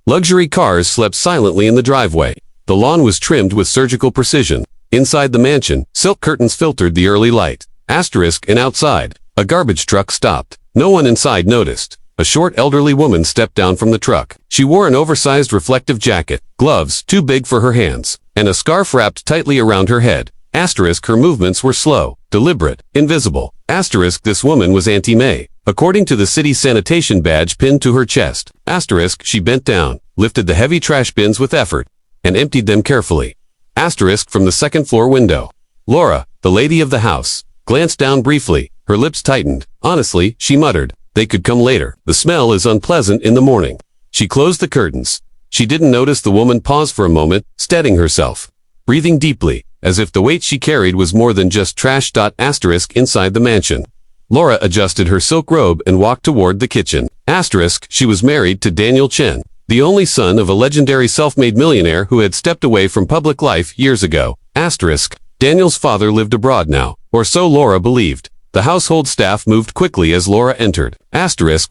Luxury cars slept silently in the driveway. The lawn was trimmed with surgical precision. Inside the mansion, silk curtains filtered the early light. And outside, a garbage truck stopped. No one inside noticed. A short elderly woman stepped down from the truck. She wore an oversized reflective jacket, gloves too big for her hands, and a scarf wrapped tightly around her head. Her movements were slow, deliberate, invisible. This woman was Auntie May, according to the city's sanitation badge pinned to her chest. She bent down, lifted the heavy trash bins with effort, and emptied them carefully. From the second floor window. Laura, the lady of the house, glanced down briefly. Her lips tightened. Honestly, she muttered, they could come later. The smell is unpleasant in the morning. She closed the curtains. She didn't notice the woman pause for a moment, steadying herself, breathing deeply, as if the weight she carried was more than just trash. Inside the mansion. Laura adjusted her silk robe and walked toward the kitchen. She was married to Daniel Chen, the only son of a legendary self-made millionaire who had stepped away from public life years ago. Daniel's father lived abroad now, or so Laura believed. The household staff moved quickly as Laura entered.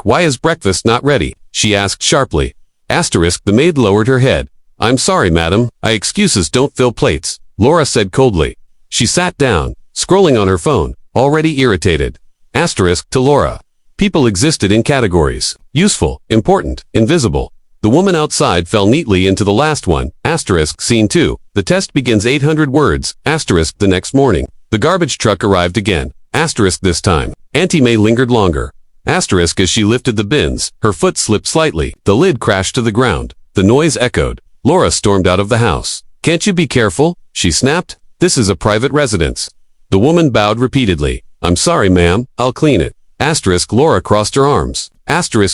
Why is breakfast not ready? She asked sharply. The maid lowered her head. I'm sorry, madam. Excuses don't fill plates, Laura said coldly. She sat down, scrolling on her phone, already irritated. To Laura. People existed in categories. Useful, important, invisible. The woman outside fell neatly into the last one. Scene 2. The test begins 800 words. The next morning. The garbage truck arrived again. This time. Auntie May lingered longer. As she lifted the bins, her foot slipped slightly. The lid crashed to the ground. The noise echoed. Laura stormed out of the house. Can't you be careful? She snapped. This is a private residence. The woman bowed repeatedly. I'm sorry, ma'am. I'll clean it. Laura crossed her arms.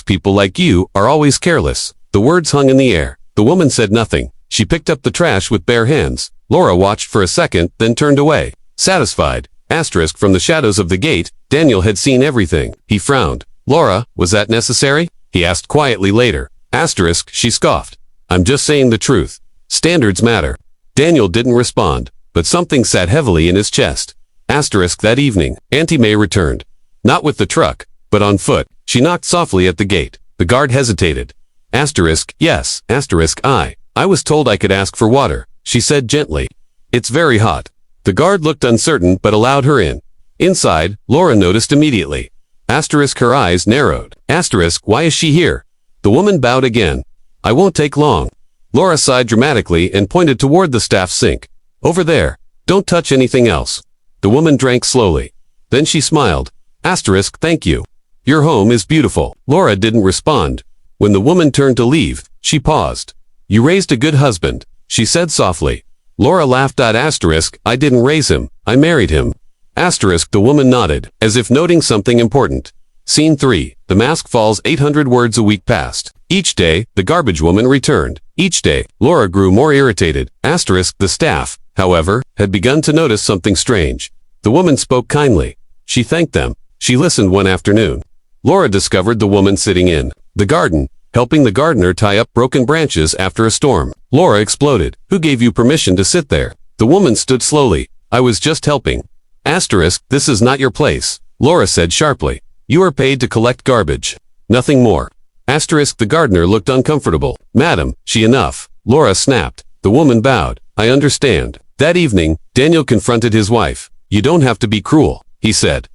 People like you are always careless. The words hung in the air. The woman said nothing. She picked up the trash with bare hands. Laura watched for a second, then turned away. Satisfied. From the shadows of the gate, Daniel had seen everything. He frowned. Laura, was that necessary? He asked quietly later. She scoffed. I'm just saying the truth. Standards matter. Daniel didn't respond, but something sat heavily in his chest. That evening, Auntie May returned. Not with the truck, but on foot. She knocked softly at the gate. The guard hesitated. Yes, I was told I could ask for water, she said gently. It's very hot. The guard looked uncertain but allowed her in. Inside, Laura noticed immediately. Her eyes narrowed. Why is she here? The woman bowed again. I won't take long. Laura sighed dramatically and pointed toward the staff sink. Over there. Don't touch anything else. The woman drank slowly. Then she smiled. Thank you. Your home is beautiful. Laura didn't respond. When the woman turned to leave, she paused. You raised a good husband, she said softly. Laura laughed. I didn't raise him. I married him. The woman nodded, as if noting something important. Scene 3. The mask falls. 800 words a week passed. Each day, the garbage woman returned. Each day, Laura grew more irritated. The staff, however, had begun to notice something strange. The woman spoke kindly. She thanked them. She listened one afternoon. Laura discovered the woman sitting in the garden, helping the gardener tie up broken branches after a storm. Laura exploded. Who gave you permission to sit there? The woman stood slowly. I was just helping. This is not your place, Laura said sharply. You are paid to collect garbage. Nothing more. The gardener looked uncomfortable. Madam, enough. Laura snapped. The woman bowed. I understand. That evening, Daniel confronted his wife. You don't have to be cruel, he said.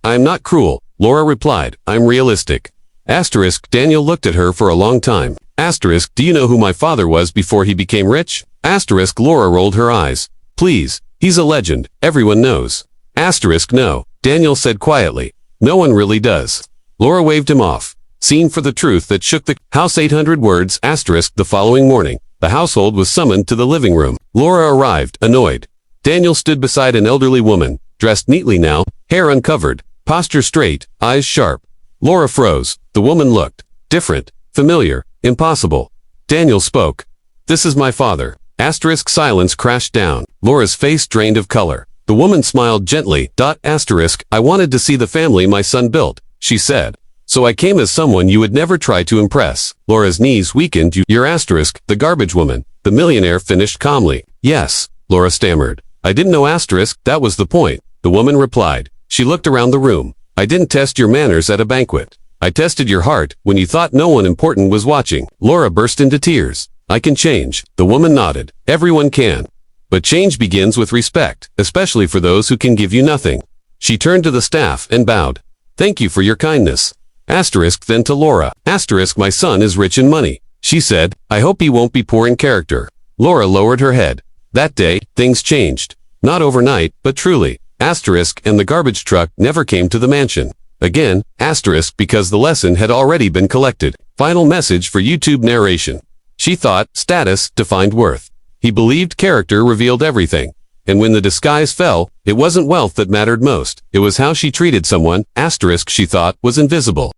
I'm not cruel, Laura replied. I'm realistic. Daniel looked at her for a long time. Do you know who my father was before he became rich? Laura rolled her eyes. Please, he's a legend, everyone knows. No, Daniel said quietly. No one really does. Laura waved him off. Scene for the truth that shook the house. 800 words. The following morning, the household was summoned to the living room. Laura arrived, annoyed. Daniel stood beside an elderly woman, dressed neatly now, hair uncovered, posture straight, eyes sharp. Laura froze. The woman looked different, familiar, impossible. Daniel spoke. This is my father. Silence crashed down. Laura's face drained of color. The woman smiled gently. I wanted to see the family my son built, she said. So I came as someone you would never try to impress. Laura's knees weakened. You're the garbage woman. The millionaire finished calmly. Yes, Laura stammered. I didn't know that was the point. The woman replied. She looked around the room. I didn't test your manners at a banquet. I tested your heart when you thought no one important was watching. Laura burst into tears. I can change. The woman nodded. Everyone can. But change begins with respect, especially for those who can give you nothing. She turned to the staff and bowed. Thank you for your kindness. Asterisk then to Laura. Asterisk my son is rich in money. She said, I hope he won't be poor in character. Laura lowered her head. That day, things changed. Not overnight, but truly. Asterisk and the garbage truck never came to the mansion. Again, asterisk because the lesson had already been collected. Final message for YouTube narration. She thought status defined worth. He believed character revealed everything. And when the disguise fell, it wasn't wealth that mattered most. It was how she treated someone, asterisk she thought, was invisible.